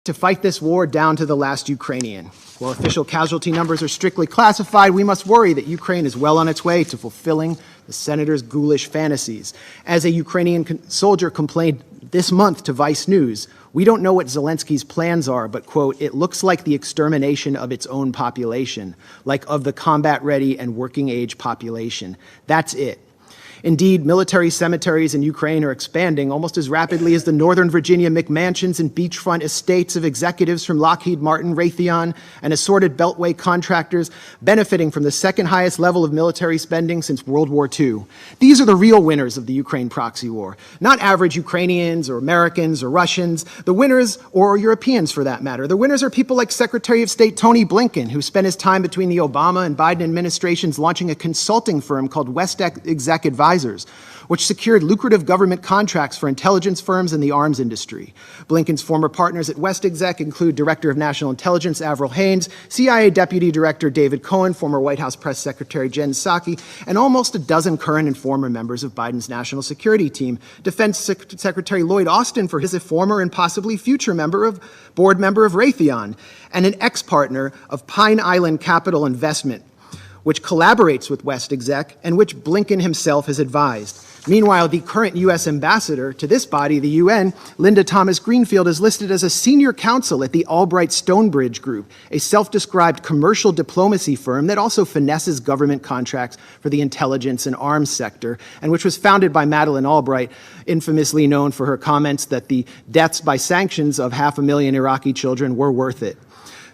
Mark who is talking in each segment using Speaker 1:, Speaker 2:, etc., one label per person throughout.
Speaker 1: to fight this war down to the last Ukrainian. While official casualty numbers are strictly classified, we must worry that Ukraine is well on its way to fulfilling the senator's ghoulish fantasies. As a Ukrainian soldier complained this month to Vice News, we don't know what Zelensky's plans are, but, quote, it looks like the extermination of its own population, like of the combat-ready and working-age population. That's it. Indeed, military cemeteries in Ukraine are expanding almost as rapidly as the Northern Virginia McMansions and beachfront estates of executives from Lockheed Martin, Raytheon, and assorted Beltway contractors benefiting from the second highest level of military spending since World War II. These are the real winners of the Ukraine proxy war, not average Ukrainians or Americans or Russians. The winners, or Europeans for that matter, the winners are people like Secretary of State Tony Blinken, who spent his time between the Obama and Biden administrations launching a consulting firm called West Exec Advisors, which secured lucrative government contracts for intelligence firms in the arms industry. Blinken's former partners at West Exec include Director of National Intelligence Avril Haines, CIA Deputy Director David Cohen, former White House Press Secretary Jen Psaki, and almost a dozen current and former members of Biden's national security team. Defense Secretary Lloyd Austin is a former and possibly future board member of Raytheon, and an ex-partner of Pine Island Capital Investment, which collaborates with West Exec and which Blinken himself has advised. Meanwhile, the current U.S. ambassador to this body, the UN, Linda Thomas-Greenfield, is listed as a senior counsel at the Albright Stonebridge Group, a self-described commercial diplomacy firm that also finesses government contracts for the intelligence and arms sector, and which was founded by Madeleine Albright, infamously known for her comments that the deaths by sanctions of 500,000 Iraqi children were worth it.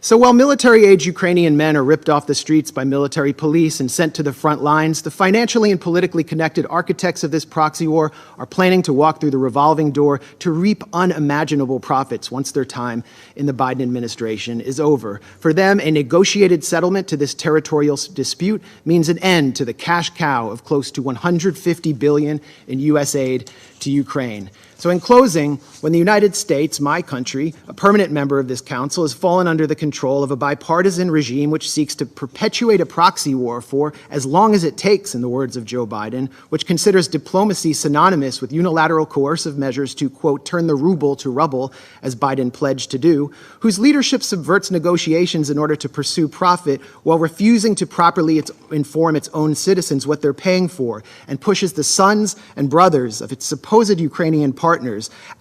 Speaker 1: So while military-age Ukrainian men are ripped off the streets by military police and sent to the front lines, the financially and politically connected architects of this proxy war are planning to walk through the revolving door to reap unimaginable profits once their time in the Biden administration is over. For them, a negotiated settlement to this territorial dispute means an end to the cash cow of close to $150 billion in U.S. aid to Ukraine. So in closing, when the United States, my country, a permanent member of this council, has fallen under the control of a bipartisan regime which seeks to perpetuate a proxy war for as long as it takes, in the words of Joe Biden, which considers diplomacy synonymous with unilateral coercive measures to, quote, turn the ruble to rubble, as Biden pledged to do, whose leadership subverts negotiations in order to pursue profit while refusing to properly inform its own citizens what they're paying for, and pushes the sons and brothers of its supposed Ukrainian partners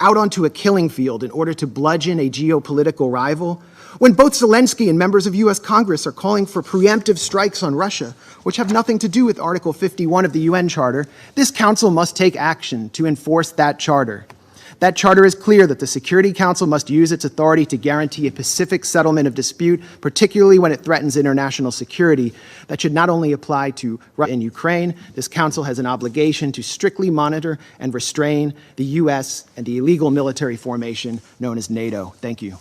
Speaker 1: out onto a killing field in order to bludgeon a geopolitical rival, when both Zelensky and members of U.S. Congress are calling for preemptive strikes on Russia, which have nothing to do with Article 51 of the UN Charter, this Council must take action to enforce that charter. That charter is clear that the Security Council must use its authority to guarantee a pacific settlement of dispute, particularly when it threatens international security. That should not only apply to Russia and Ukraine. This Council has an obligation to strictly monitor and restrain the U.S. and the illegal military formation known as NATO. Thank you.